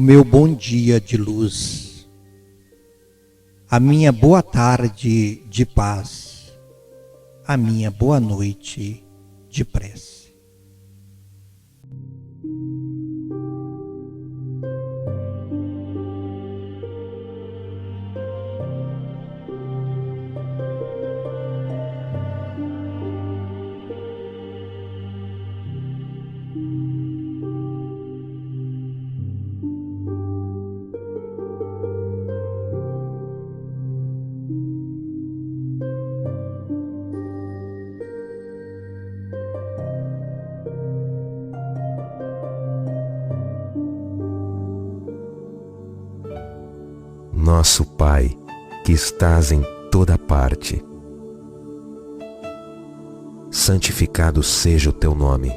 meu bom dia de luz, a minha boa tarde de paz, a minha boa noite de prece. Nosso Pai, que estás em toda parte, santificado seja o teu nome,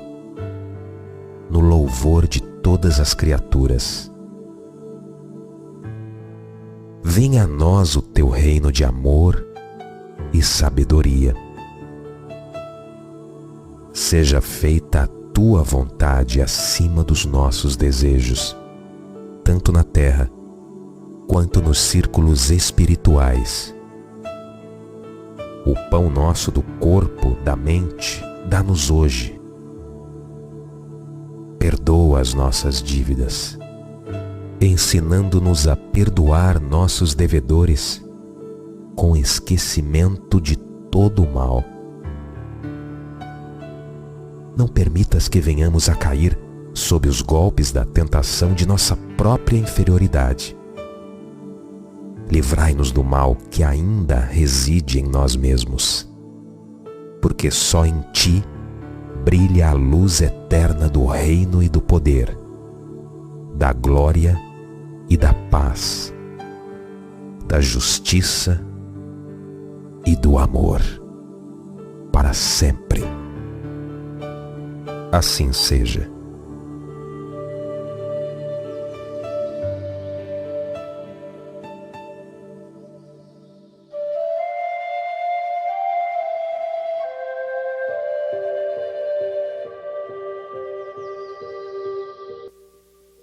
no louvor de todas as criaturas. Venha a nós o teu reino de amor e sabedoria. Seja feita a tua vontade acima dos nossos desejos, tanto na terra quanto nos círculos espirituais. O pão nosso do corpo, da mente, dá-nos hoje. Perdoa as nossas dívidas, ensinando-nos a perdoar nossos devedores, com esquecimento de todo o mal. Não permitas que venhamos a cair sob os golpes da tentação de nossa própria inferioridade. Livrai-nos do mal que ainda reside em nós mesmos, porque só em Ti brilha a luz eterna do reino e do poder, da glória e da paz, da justiça e do amor, para sempre. Assim seja.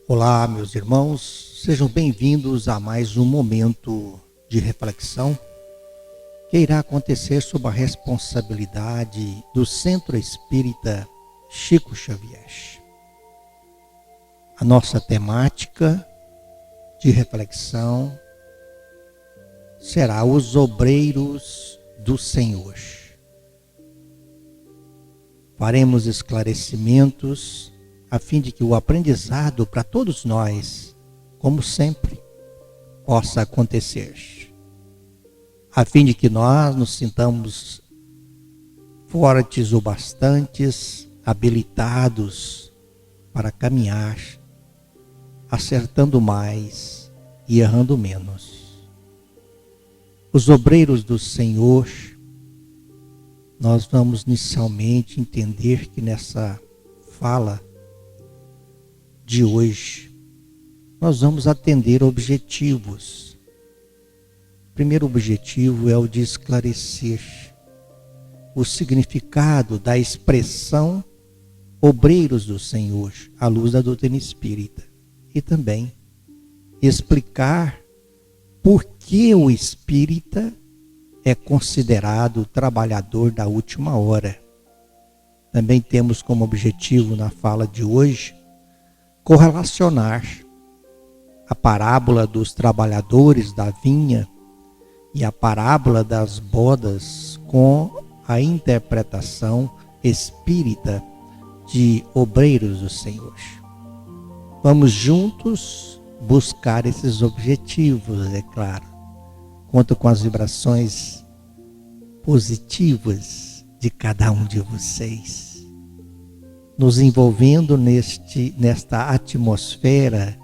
Olá, meus irmãos, sejam bem-vindos a mais um momento de reflexão que irá acontecer sob a responsabilidade do Centro Espírita Chico Xavier. A nossa temática de reflexão será os obreiros do Senhor. Faremos esclarecimentos a fim de que o aprendizado para todos nós, como sempre, possa acontecer. A fim de que nós nos sintamos fortes o bastantes, habilitados para caminhar, acertando mais e errando menos. Os obreiros do Senhor, nós vamos inicialmente entender que nessa fala de hoje, nós vamos atender objetivos. O primeiro objetivo é o de esclarecer o significado da expressão obreiros do Senhor, à luz da doutrina espírita. E também explicar por que o espírita é considerado o trabalhador da última hora. Também temos como objetivo na fala de hoje correlacionar a parábola dos trabalhadores da vinha e a parábola das bodas com a interpretação espírita de obreiros do Senhor. Vamos juntos buscar esses objetivos, é claro. Conto com as vibrações positivas de cada um de vocês, nos envolvendo nesta atmosfera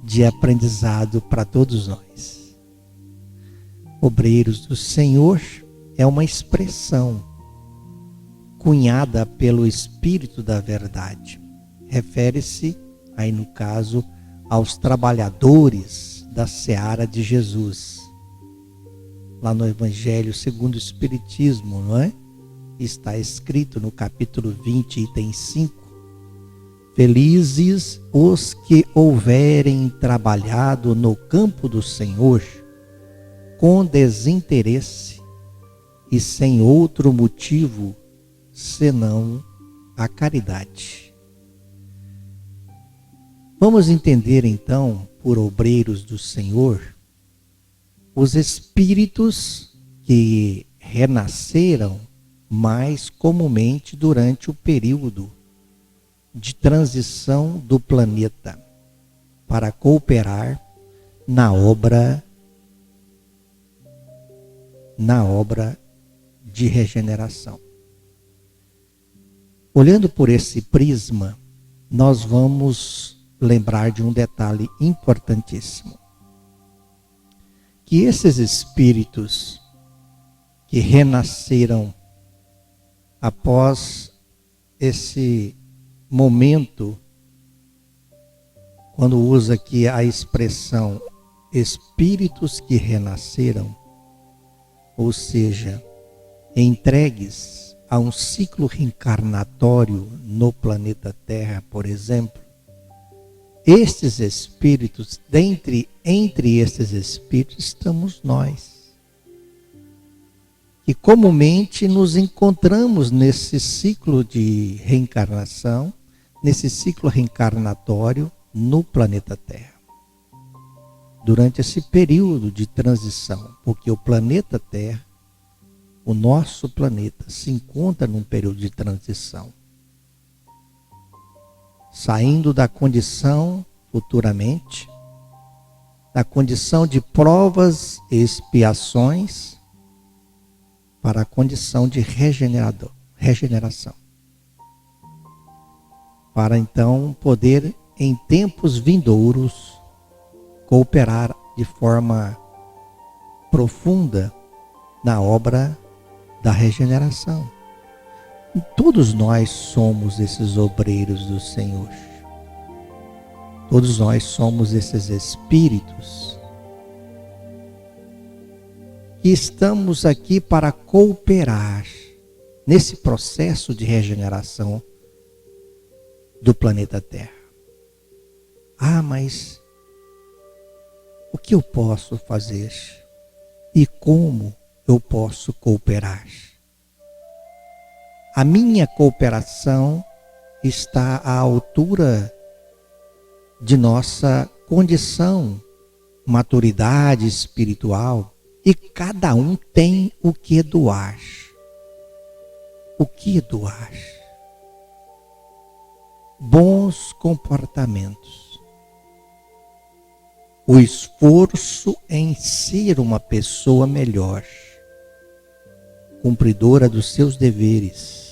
de aprendizado para todos nós. Obreiros do Senhor é uma expressão cunhada pelo Espírito da Verdade. Refere-se, aí no caso, aos trabalhadores da seara de Jesus. Lá no Evangelho segundo o Espiritismo, não é? Está escrito no capítulo 20, item 5, Felizes os que houverem trabalhado no campo do Senhor com desinteresse e sem outro motivo senão a caridade. Vamos entender então, por obreiros do Senhor, os espíritos que renasceram mais comumente durante o período de transição do planeta para cooperar na obra de regeneração. Olhando por esse prisma, nós vamos lembrar de um detalhe importantíssimo. Que esses espíritos que renasceram após esse momento, quando usa aqui a expressão espíritos que renasceram, ou seja, entregues a um ciclo reencarnatório no planeta Terra, por exemplo, estes espíritos, entre esses espíritos estamos nós, que comumente nos encontramos nesse ciclo de reencarnação, nesse ciclo reencarnatório no planeta Terra. Durante esse período de transição, porque o planeta Terra, o nosso planeta, se encontra num período de transição. Saindo da condição, futuramente, da condição de provas e expiações, para a condição de regeneração. Para então poder, em tempos vindouros, cooperar de forma profunda na obra da regeneração. E todos nós somos esses obreiros do Senhor. Todos nós somos esses espíritos que estamos aqui para cooperar nesse processo de regeneração do planeta Terra. Ah, mas o que eu posso fazer? E como eu posso cooperar? A minha cooperação está à altura de nossa condição, maturidade espiritual, e cada um tem o que doar. O que doar? Bons comportamentos. O esforço em ser uma pessoa melhor, cumpridora dos seus deveres.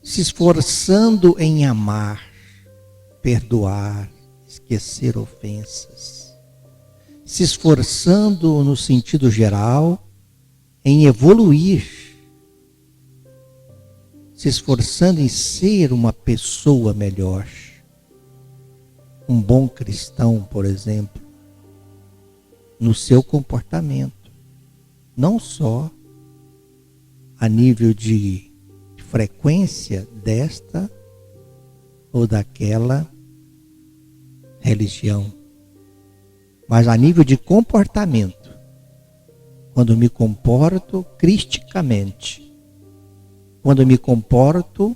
Se esforçando em amar, perdoar, esquecer ofensas. Se esforçando no sentido geral em evoluir. Se esforçando em ser uma pessoa melhor. Um bom cristão, por exemplo, no seu comportamento. Não só a nível de frequência desta ou daquela religião, mas a nível de comportamento. Quando me comporto cristicamente, quando me comporto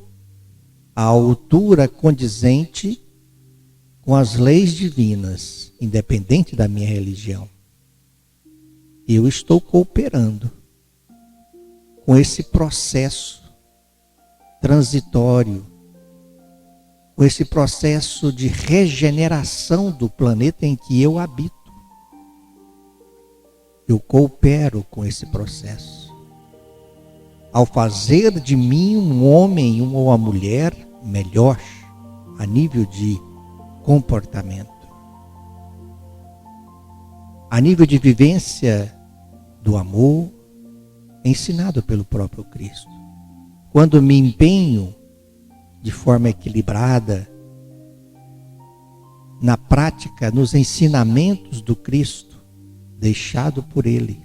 à altura condizente com as leis divinas, independente da minha religião, eu estou cooperando com esse processo transitório, com esse processo de regeneração do planeta em que eu habito. Eu coopero com esse processo. Ao fazer de mim um homem ou uma mulher melhor, a nível de comportamento, a nível de vivência do amor, ensinado pelo próprio Cristo. Quando me empenho de forma equilibrada na prática, nos ensinamentos do Cristo, deixado por Ele.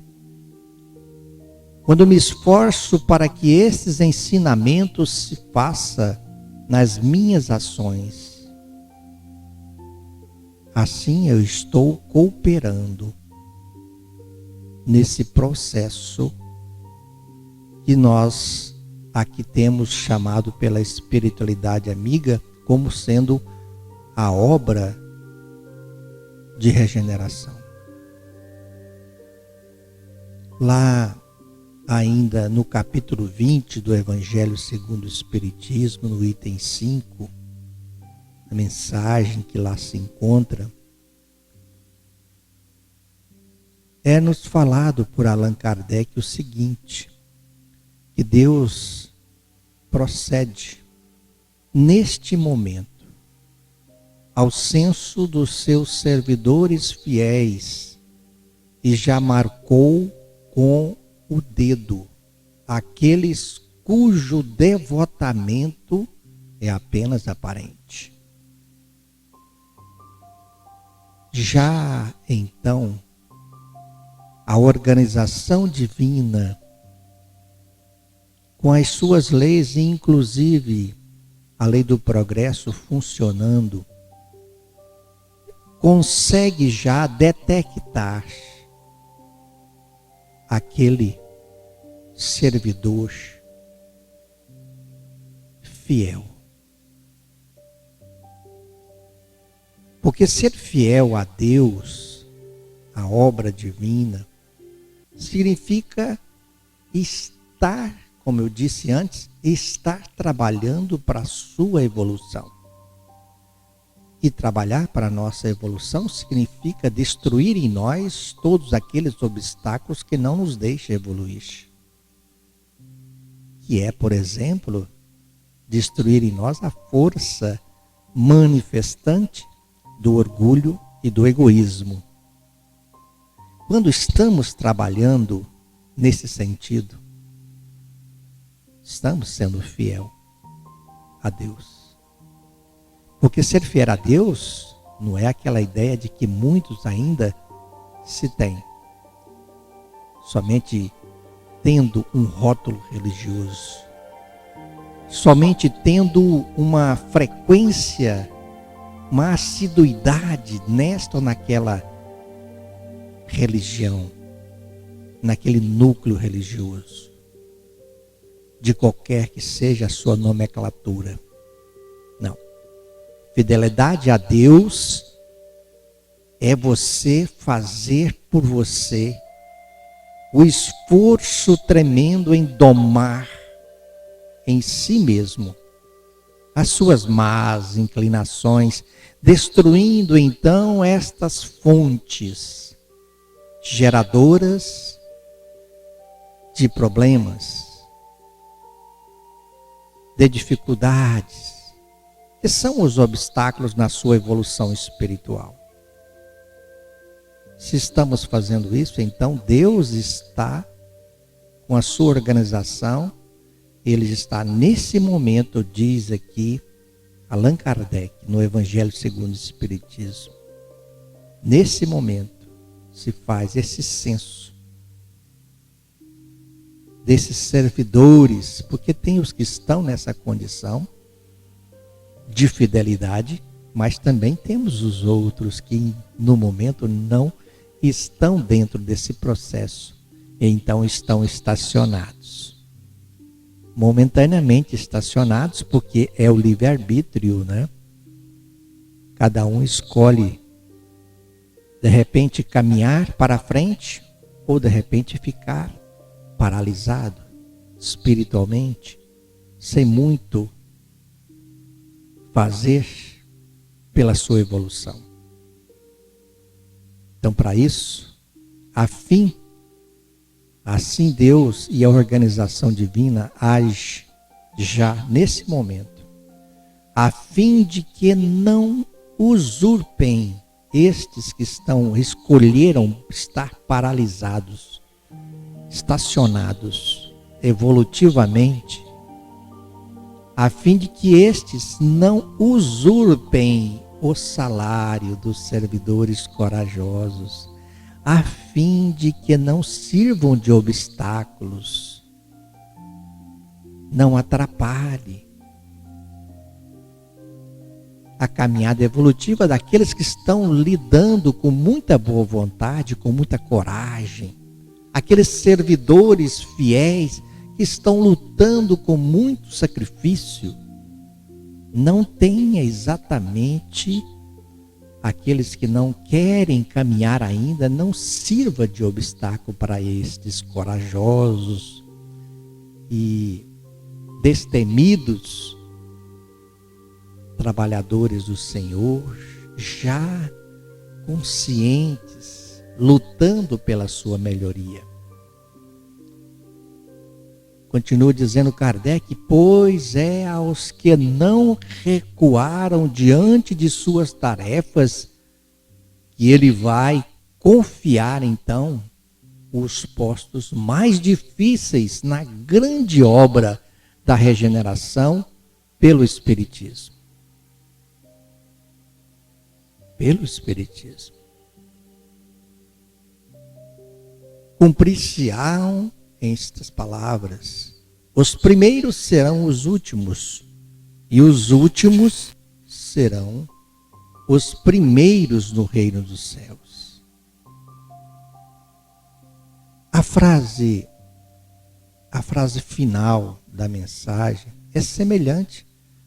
quando me esforço para que esses ensinamentos se façam nas minhas ações, assim eu estou cooperando nesse processo que nós aqui temos chamado pela espiritualidade amiga como sendo a obra de regeneração. Lá ainda no capítulo 20 do Evangelho segundo o Espiritismo, no item 5, a mensagem que lá se encontra, é-nos falado por Allan Kardec o seguinte, que Deus procede neste momento ao censo dos seus servidores fiéis e já marcou com o dedo aqueles cujo devotamento é apenas aparente. Já então, a organização divina, com as suas leis, inclusive a lei do progresso funcionando, consegue já detectar aquele servidor fiel. Porque ser fiel a Deus, a obra divina, significa estar, como eu disse antes, estar trabalhando para a sua evolução. E trabalhar para a nossa evolução significa destruir em nós todos aqueles obstáculos que não nos deixam evoluir. Que é, por exemplo, destruir em nós a força manifestante do orgulho e do egoísmo. Quando estamos trabalhando nesse sentido, estamos sendo fiel a Deus. Porque ser fiel a Deus não é aquela ideia de que muitos ainda se têm, somente tendo um rótulo religioso, somente tendo uma frequência, uma assiduidade nesta ou naquela religião, naquele núcleo religioso, de qualquer que seja a sua nomenclatura. Não. Fidelidade a Deus é você fazer por você o esforço tremendo em domar em si mesmo as suas más inclinações, destruindo então estas fontes geradoras de problemas, de dificuldades, que são os obstáculos na sua evolução espiritual. Se estamos fazendo isso, então Deus está com a sua organização, Ele está nesse momento, diz aqui Allan Kardec, no Evangelho segundo o Espiritismo. Nesse momento se faz esse censo desses servidores, porque tem os que estão nessa condição de fidelidade, mas também temos os outros que no momento não estão dentro desse processo, e então estão estacionados. Momentaneamente estacionados, porque é o livre-arbítrio, né? Cada um escolhe, de repente, caminhar para frente, ou de repente ficar paralisado espiritualmente, sem muito fazer pela sua evolução. Então, para isso, assim Deus e a organização divina age já nesse momento, a fim de que não usurpem estes que escolheram estar paralisados, estacionados evolutivamente, a fim de que estes não usurpem o salário dos servidores corajosos, a fim de que não sirvam de obstáculos, não atrapalhe a caminhada evolutiva daqueles que estão lidando com muita boa vontade, com muita coragem, aqueles servidores fiéis que estão lutando com muito sacrifício. Não tenha exatamente aqueles que não querem caminhar ainda, não sirva de obstáculo para estes corajosos e destemidos trabalhadores do Senhor, já conscientes, lutando pela sua melhoria. Continua dizendo Kardec: pois é aos que não recuaram diante de suas tarefas que ele vai confiar então os postos mais difíceis na grande obra da regeneração pelo Espiritismo. Pelo Espiritismo. Cumprir-se-ão estas palavras: os primeiros serão os últimos, e os últimos serão os primeiros no reino dos céus. A frase final da mensagem é semelhante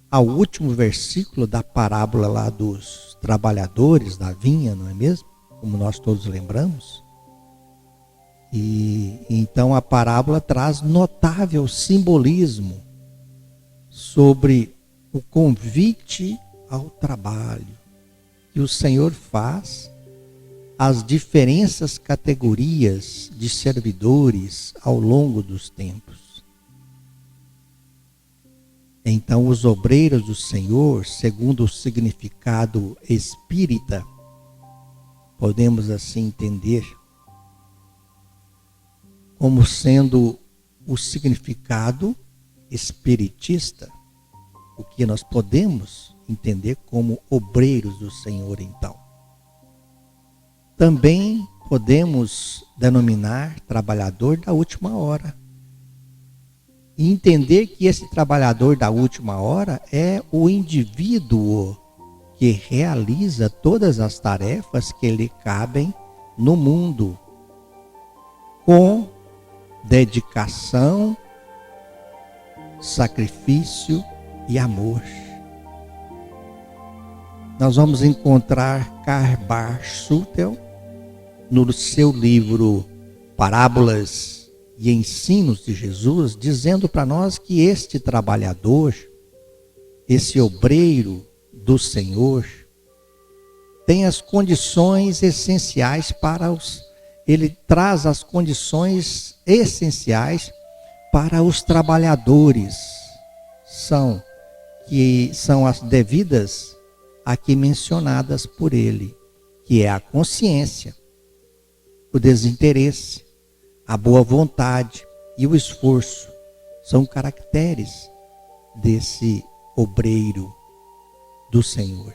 ao último versículo da parábola lá dos trabalhadores da vinha, não é mesmo? Como nós todos lembramos. E então a parábola traz notável simbolismo sobre o convite ao trabalho que o Senhor faz às diferentes categorias de servidores ao longo dos tempos. Então, os obreiros do Senhor, segundo o significado espírita, podemos assim entender como sendo o significado espiritista, o que nós podemos entender como obreiros do Senhor, então. Também podemos denominar trabalhador da última hora. E entender que esse trabalhador da última hora é o indivíduo que realiza todas as tarefas que lhe cabem no mundo, com dedicação, sacrifício e amor. Nós vamos encontrar Karl Barth Schutel no seu livro Parábolas e Ensinos de Jesus, dizendo para nós que este trabalhador, esse obreiro do Senhor, tem as condições essenciais ele traz as condições essenciais para os trabalhadores, que são as devidas aqui mencionadas por ele, que é a consciência, o desinteresse, a boa vontade e o esforço. São caracteres desse obreiro do Senhor.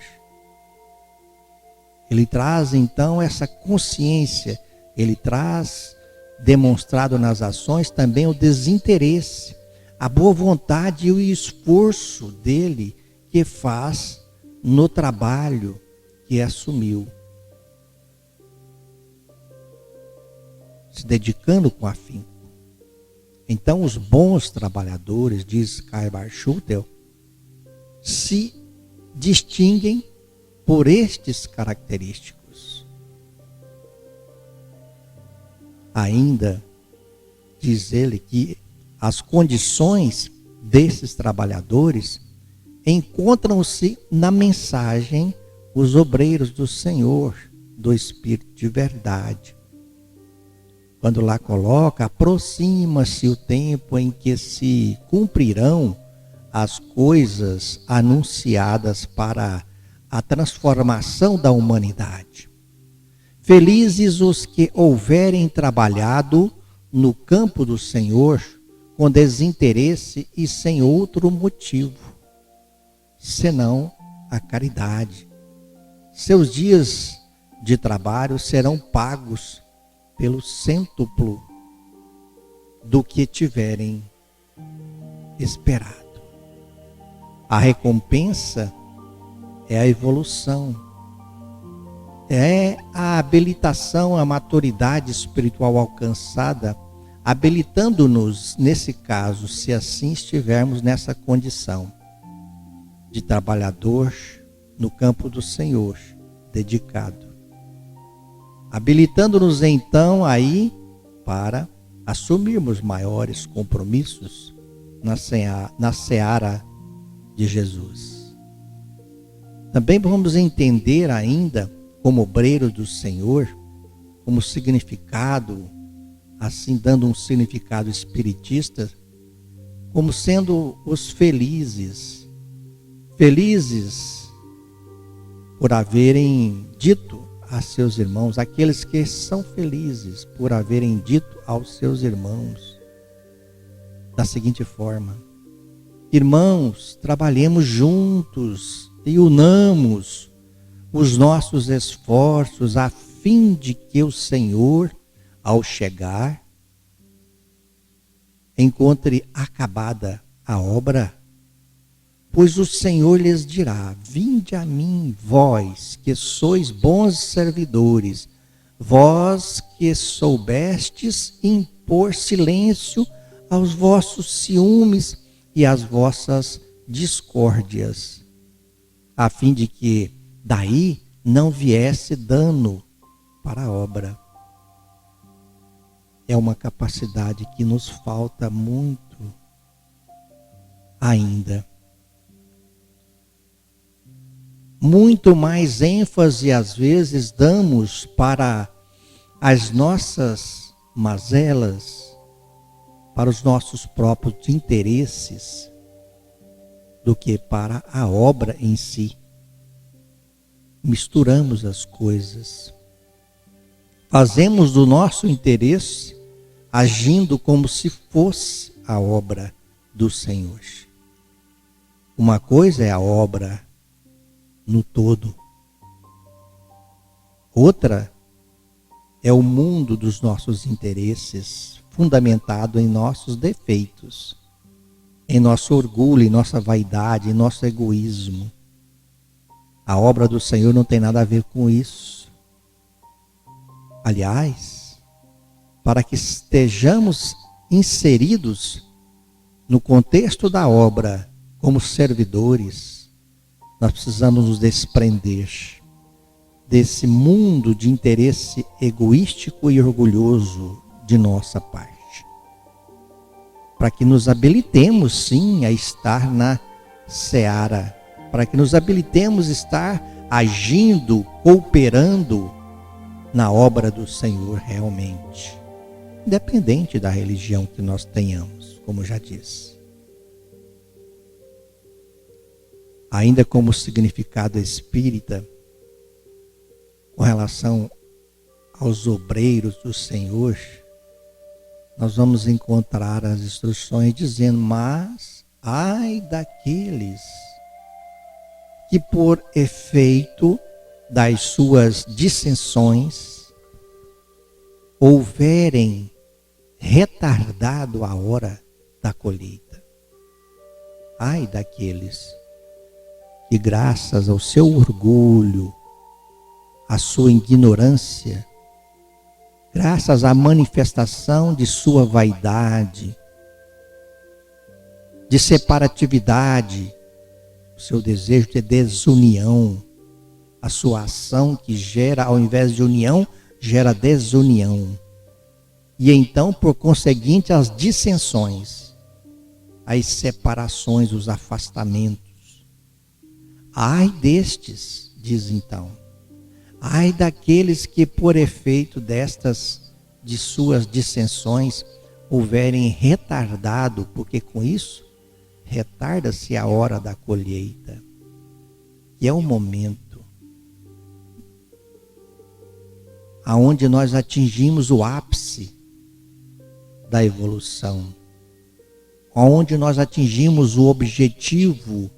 Ele traz então essa consciência, ele traz demonstrado nas ações também o desinteresse, a boa vontade e o esforço dele que faz no trabalho que assumiu, se dedicando com afinco. Então os bons trabalhadores, diz Karl Barth Schutel, se distinguem por estes característicos. Ainda diz ele que as condições desses trabalhadores encontram-se na mensagem os obreiros do Senhor, do Espírito de verdade. Quando lá coloca, aproxima-se o tempo em que se cumprirão as coisas anunciadas para a transformação da humanidade. Felizes os que houverem trabalhado no campo do Senhor com desinteresse e sem outro motivo, senão a caridade. Seus dias de trabalho serão pagos pelo cêntuplo do que tiverem esperado. A recompensa é a evolução, é a habilitação, a maturidade espiritual alcançada, habilitando-nos, nesse caso, se assim estivermos nessa condição de trabalhador no campo do Senhor, dedicado. Habilitando-nos então aí para assumirmos maiores compromissos na seara de Jesus. Também vamos entender ainda, como obreiro do Senhor, como significado, assim dando um significado espiritista, como sendo os felizes por haverem dito a seus irmãos, aqueles que são felizes por haverem dito aos seus irmãos, da seguinte forma: irmãos, trabalhemos juntos e unamos os nossos esforços a fim de que o Senhor, ao chegar, encontre acabada a obra. Pois o Senhor lhes dirá: vinde a mim, vós que sois bons servidores, vós que soubestes impor silêncio aos vossos ciúmes e às vossas discórdias, a fim de que daí não viesse dano para a obra. É uma capacidade que nos falta muito ainda. Muito mais ênfase às vezes damos para as nossas mazelas, para os nossos próprios interesses, do que para a obra em si. Misturamos as coisas. Fazemos do nosso interesse agindo como se fosse a obra do Senhor. Uma coisa é a obra no todo. Outra é o mundo dos nossos interesses, fundamentado em nossos defeitos, em nosso orgulho, em nossa vaidade, em nosso egoísmo. A obra do Senhor não tem nada a ver com isso. Aliás, para que estejamos inseridos no contexto da obra como servidores, nós precisamos nos desprender desse mundo de interesse egoístico e orgulhoso de nossa parte, para que nos habilitemos sim a estar na seara, para que nos habilitemos a estar agindo, cooperando na obra do Senhor realmente, independente da religião que nós tenhamos, como já disse. Ainda como significado espírita, com relação aos obreiros do Senhor, nós vamos encontrar as instruções dizendo: mas ai daqueles que por efeito das suas dissensões houverem retardado a hora da colheita. Ai daqueles que, graças ao seu orgulho, à sua ignorância, graças à manifestação de sua vaidade, de separatividade, o seu desejo de desunião, a sua ação que gera, ao invés de união, gera desunião. E então, por conseguinte, as dissensões, as separações, os afastamentos. Ai destes, diz então, ai daqueles que por efeito de suas dissensões, houverem retardado, porque com isso retarda-se a hora da colheita, que é o momento aonde nós atingimos o ápice da evolução, aonde nós atingimos o objetivo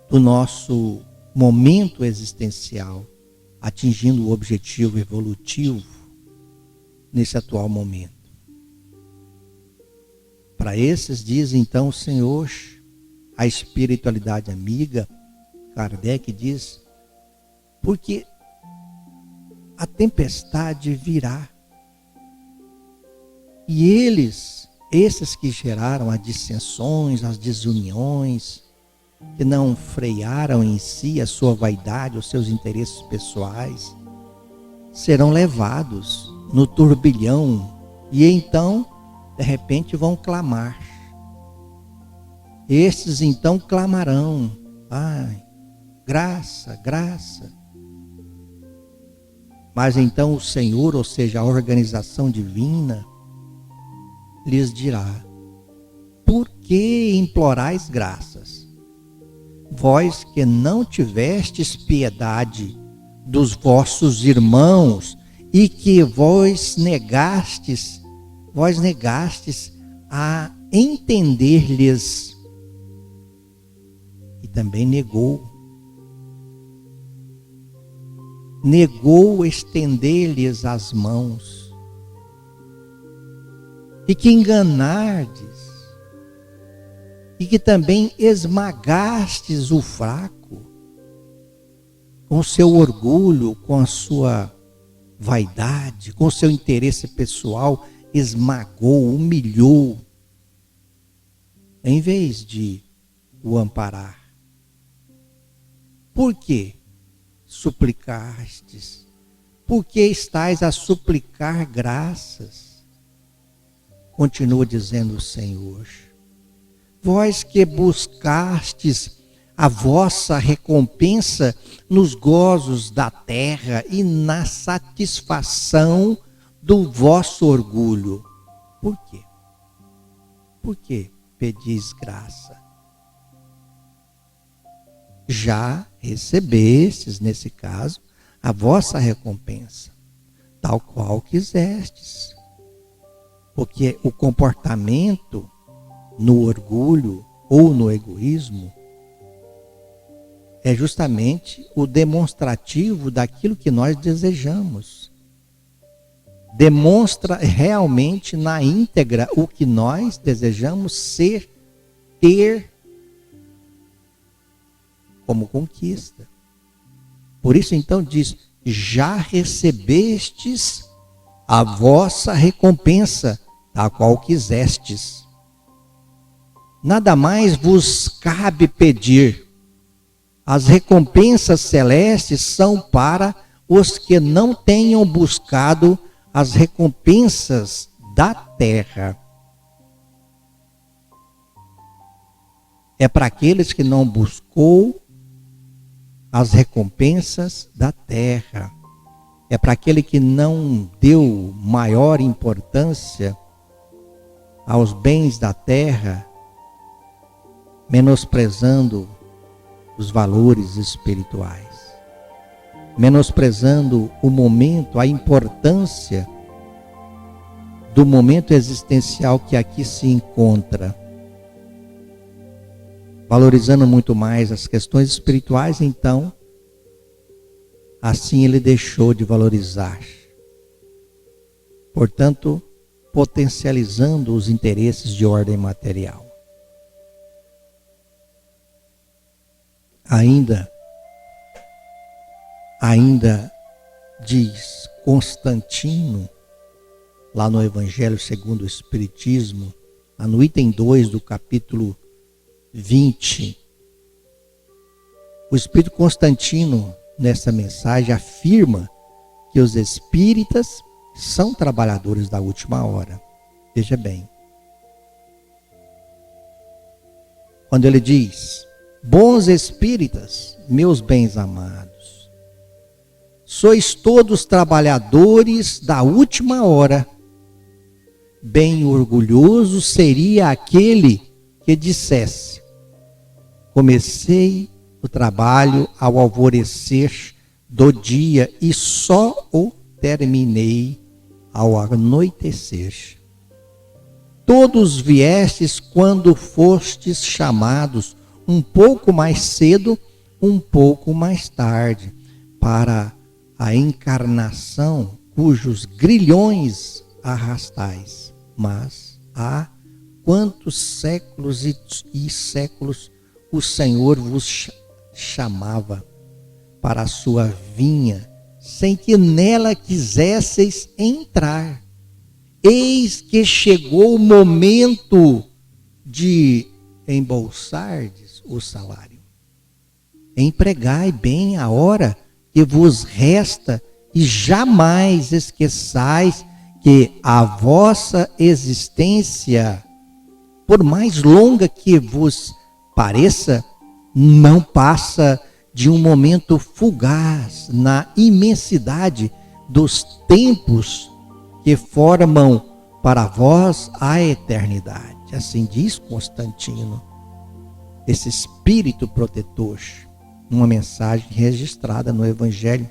do nosso momento existencial, atingindo o objetivo evolutivo. nesse atual momento. Para esses, diz então o Senhor, a espiritualidade amiga, Kardec diz, porque a tempestade virá. E esses que geraram as dissensões, as desuniões, que não frearam em si a sua vaidade, os seus interesses pessoais, serão levados no turbilhão e então, de repente, vão clamar. Estes então clamarão, ai, graça, graça. Mas então o Senhor, ou seja, a organização divina, lhes dirá: por que implorais graças? Vós que não tivestes piedade dos vossos irmãos e que vós negastes a entender-lhes. E também negou estender-lhes as mãos. E que enganardes, e que também esmagastes o fraco, com o seu orgulho, com a sua vaidade, com o seu interesse pessoal, esmagou, humilhou, em vez de o amparar. Por que suplicastes? Por que estáis a suplicar graças? Continua dizendo o Senhor. Vós que buscastes a vossa recompensa nos gozos da terra e na satisfação do vosso orgulho. Por quê? Por que pedis graça? Já recebestes, nesse caso, a vossa recompensa, tal qual quisestes. Porque o comportamento no orgulho ou no egoísmo é justamente o demonstrativo daquilo que nós desejamos. Demonstra realmente na íntegra o que nós desejamos ser, ter como conquista. Por isso então diz: já recebestes a vossa recompensa, a qual quisestes. Nada mais vos cabe pedir. As recompensas celestes são para os que não tenham buscado as recompensas da terra. É para aqueles que não buscou as recompensas da terra. É para aquele que não deu maior importância aos bens da terra, menosprezando os valores espirituais, menosprezando o momento, a importância do momento existencial que aqui se encontra, valorizando muito mais as questões espirituais. Então, assim ele deixou de valorizar, portanto, potencializando os interesses de ordem material. Ainda diz Constantino, lá no Evangelho segundo o Espiritismo, lá no item 2 do capítulo 20, o Espírito Constantino, nessa mensagem, afirma que os espíritas são trabalhadores da última hora. Veja bem. Quando ele diz: bons espíritas, meus bens amados, sois todos trabalhadores da última hora. Bem orgulhoso seria aquele que dissesse: comecei o trabalho ao alvorecer do dia e só o terminei ao anoitecer. Todos viestes quando fostes chamados, um pouco mais cedo, um pouco mais tarde, para a encarnação cujos grilhões arrastais, mas há quantos séculos e séculos o Senhor vos chamava para a sua vinha, sem que nela quisesseis entrar. Eis que chegou o momento de embolsardes o salário. Empregai bem a hora que vos resta e jamais esqueçais que a vossa existência, por mais longa que vos pareça, não passa de um momento fugaz na imensidade dos tempos que formam para vós a eternidade. Assim diz Constantino, esse espírito protetor, numa mensagem registrada no Evangelho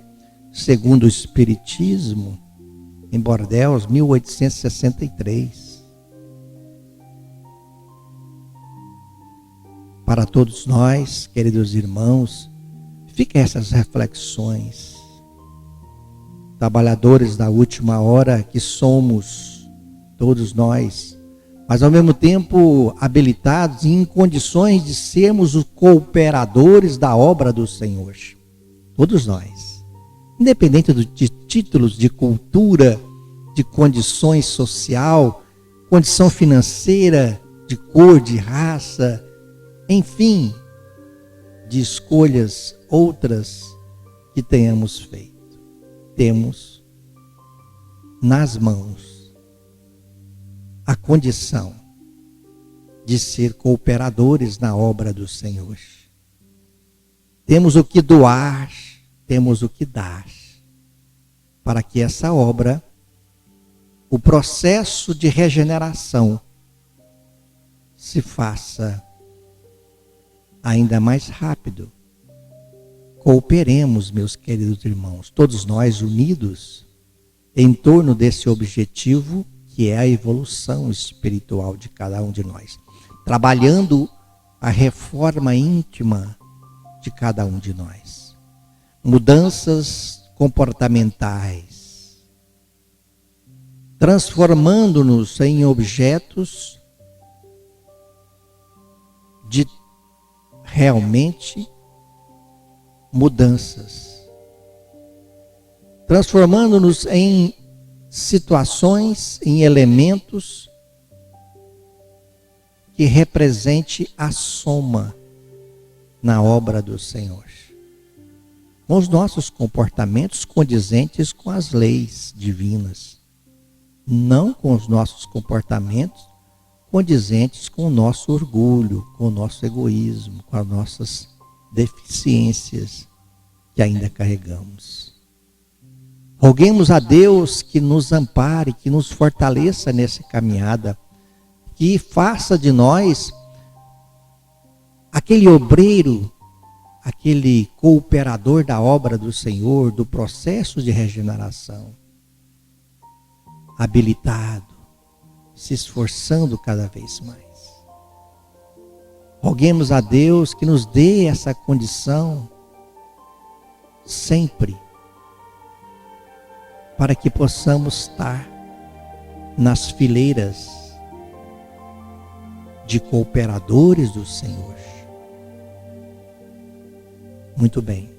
segundo o Espiritismo, em Bordeaux, 1863. Para todos nós, queridos irmãos, fiquem essas reflexões. Trabalhadores da última hora que somos todos nós, mas ao mesmo tempo habilitados e em condições de sermos os cooperadores da obra do Senhor. Todos nós, independente de títulos, de cultura, de condições social, condição financeira, de cor, de raça, enfim, de escolhas outras que tenhamos feito. Temos nas mãos a condição de ser cooperadores na obra do Senhor. Temos o que doar, temos o que dar, para que essa obra, o processo de regeneração, se faça ainda mais rápido. Cooperemos, meus queridos irmãos, todos nós unidos em torno desse objetivo que é a evolução espiritual de cada um de nós, trabalhando a reforma íntima de cada um de nós, mudanças comportamentais, transformando-nos em objetos de realmente mudanças, transformando-nos em situações, em elementos que represente a soma na obra do Senhor, com os nossos comportamentos condizentes com as leis divinas, não com os nossos comportamentos condizentes com o nosso orgulho, com o nosso egoísmo, com as nossas deficiências que ainda carregamos. Roguemos a Deus que nos ampare, que nos fortaleça nessa caminhada, que faça de nós aquele obreiro, aquele cooperador da obra do Senhor, do processo de regeneração, habilitado, se esforçando cada vez mais. Roguemos a Deus que nos dê essa condição sempre, para que possamos estar nas fileiras de cooperadores do Senhor. Muito bem.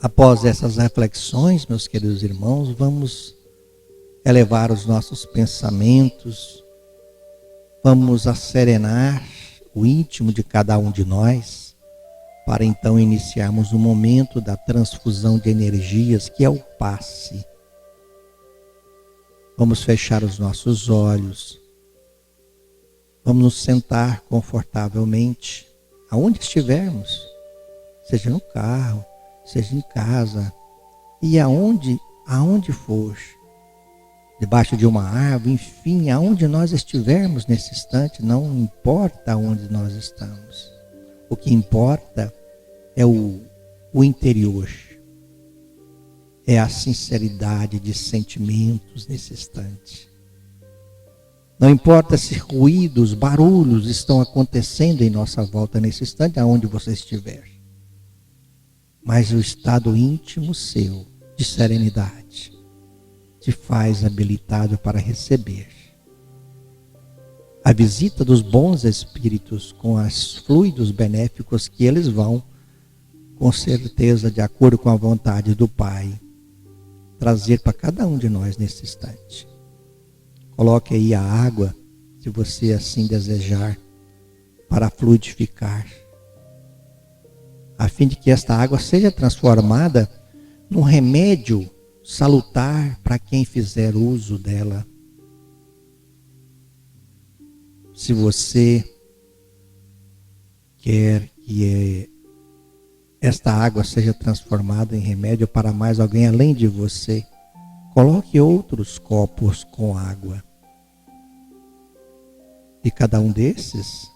Após essas reflexões, meus queridos irmãos, vamos elevar os nossos pensamentos, vamos asserenar o íntimo de cada um de nós, para então iniciarmos o momento da transfusão de energias, que é o passe. Vamos fechar os nossos olhos, vamos nos sentar confortavelmente, aonde estivermos, seja no carro, seja em casa, e aonde for, debaixo de uma árvore, enfim, aonde nós estivermos nesse instante, não importa onde nós estamos. O que importa é o interior, é a sinceridade de sentimentos nesse instante. Não importa se ruídos, barulhos estão acontecendo em nossa volta nesse instante, aonde você estiver, mas o estado íntimo seu, de serenidade, te faz habilitado para receber a visita dos bons espíritos com os fluidos benéficos que eles vão, com certeza, de acordo com a vontade do Pai, trazer para cada um de nós nesse instante. Coloque aí a água, se você assim desejar, para fluidificar, a fim de que esta água seja transformada num remédio salutar para quem fizer uso dela. Se você quer que esta água seja transformada em remédio para mais alguém além de você, coloque outros copos com água. E cada um desses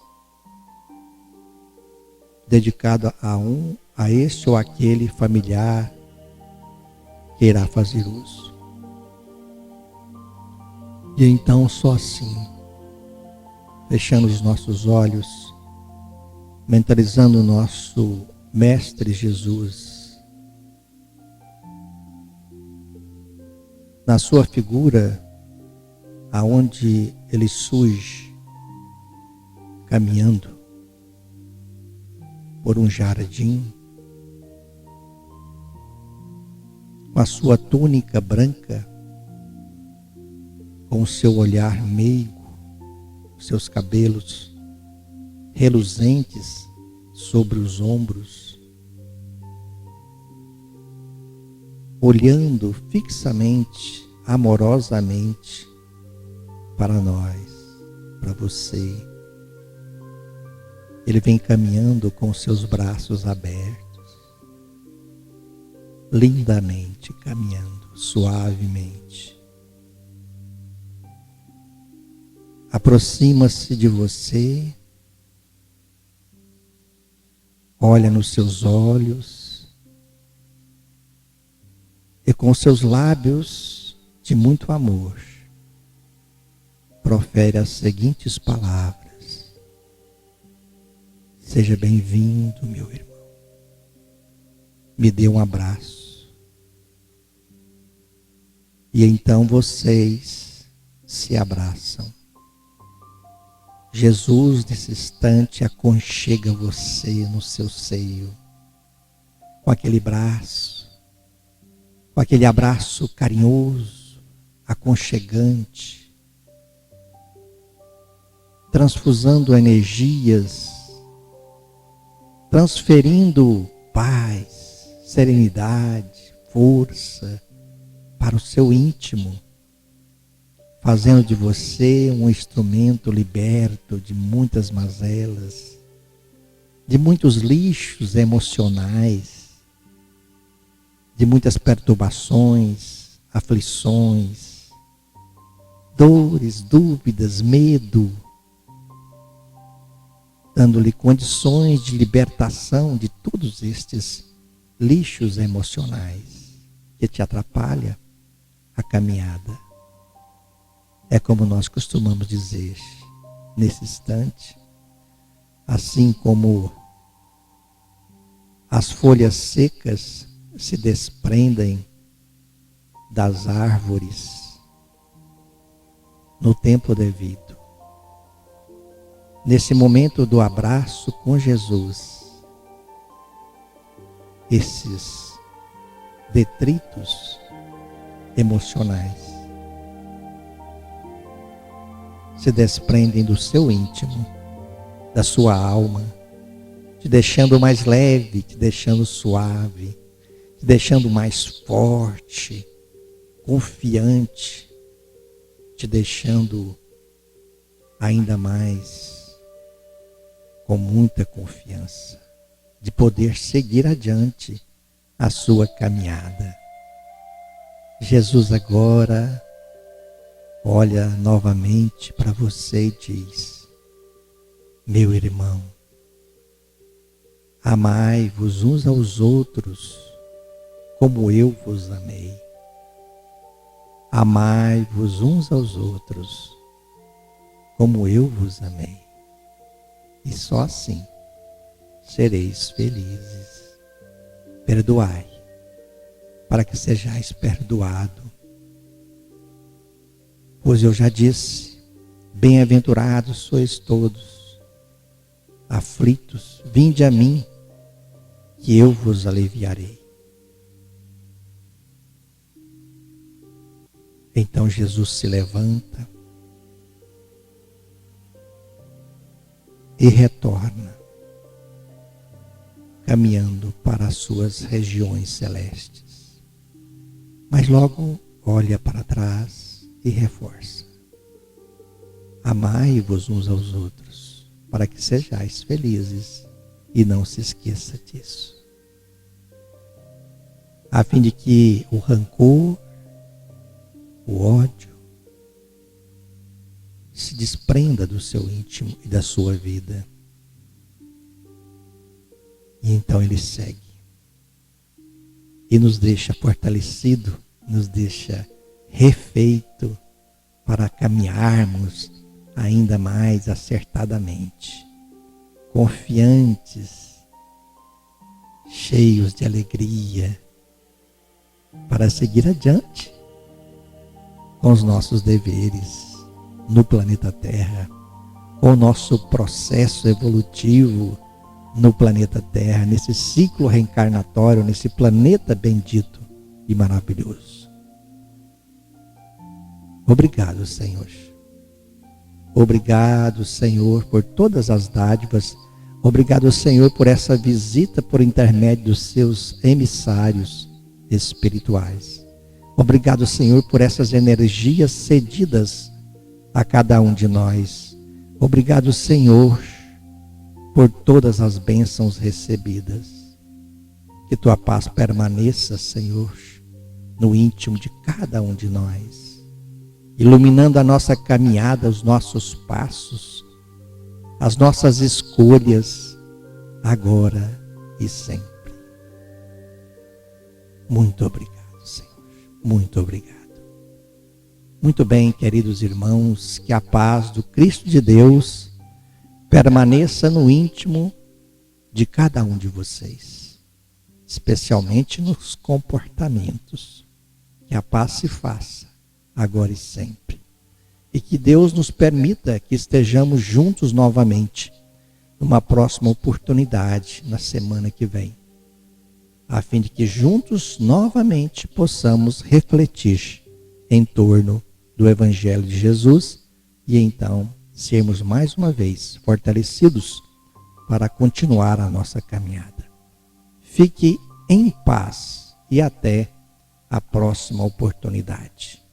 dedicado a este ou aquele familiar que irá fazer uso. E então só assim, fechando os nossos olhos, mentalizando o nosso Mestre Jesus, na sua figura, aonde ele surge, caminhando por um jardim, com a sua túnica branca, com o seu olhar meigo, seus cabelos reluzentes sobre os ombros, olhando fixamente, amorosamente para nós, para você. Ele vem caminhando com seus braços abertos, lindamente caminhando, suavemente. Aproxima-se de você, olha nos seus olhos e com seus lábios de muito amor, profere as seguintes palavras: seja bem-vindo, meu irmão. Me dê um abraço. E então vocês se abraçam. Jesus, nesse instante, aconchega você no seu seio, com aquele braço, com aquele abraço carinhoso, aconchegante, transfusando energias, transferindo paz, serenidade, força para o seu íntimo, fazendo de você um instrumento liberto de muitas mazelas, de muitos lixos emocionais, de muitas perturbações, aflições, dores, dúvidas, medo, dando-lhe condições de libertação de todos estes lixos emocionais que te atrapalham a caminhada. É como nós costumamos dizer nesse instante, assim como as folhas secas se desprendem das árvores no tempo devido. Nesse momento do abraço com Jesus, esses detritos emocionais se desprendem do seu íntimo, da sua alma, te deixando mais leve, te deixando suave, te deixando mais forte, confiante, te deixando ainda mais com muita confiança de poder seguir adiante a sua caminhada. Jesus agora olha novamente para você e diz: meu irmão, amai-vos uns aos outros como eu vos amei. Amai-vos uns aos outros como eu vos amei. E só assim sereis felizes. Perdoai, para que sejais perdoado. Pois eu já disse, bem-aventurados sois todos, aflitos, vinde a mim, que eu vos aliviarei. Então Jesus se levanta e retorna, caminhando para as suas regiões celestes. Mas logo olha para trás e reforça: amai-vos uns aos outros, para que sejais felizes, e não se esqueça disso. A fim de que o rancor, o ódio, se desprenda do seu íntimo e da sua vida. E então ele segue. E nos deixa fortalecido, nos deixa refeito para caminharmos ainda mais acertadamente, confiantes, cheios de alegria, para seguir adiante com os nossos deveres no planeta Terra, com o nosso processo evolutivo no planeta Terra, nesse ciclo reencarnatório, nesse planeta bendito e maravilhoso. Obrigado, Senhor. Obrigado, Senhor, por todas as dádivas. Obrigado, Senhor, por essa visita por intermédio dos seus emissários espirituais. Obrigado, Senhor, por essas energias cedidas a cada um de nós. Obrigado, Senhor, por todas as bênçãos recebidas. Que tua paz permaneça, Senhor, no íntimo de cada um de nós, iluminando a nossa caminhada, os nossos passos, as nossas escolhas, agora e sempre. Muito obrigado, Senhor. Muito obrigado. Muito bem, queridos irmãos, que a paz do Cristo de Deus permaneça no íntimo de cada um de vocês, especialmente nos comportamentos. Que a paz se faça agora e sempre. E que Deus nos permita que estejamos juntos novamente numa próxima oportunidade na semana que vem, a fim de que juntos novamente possamos refletir em torno do Evangelho de Jesus e então sermos mais uma vez fortalecidos para continuar a nossa caminhada. Fique em paz e até a próxima oportunidade.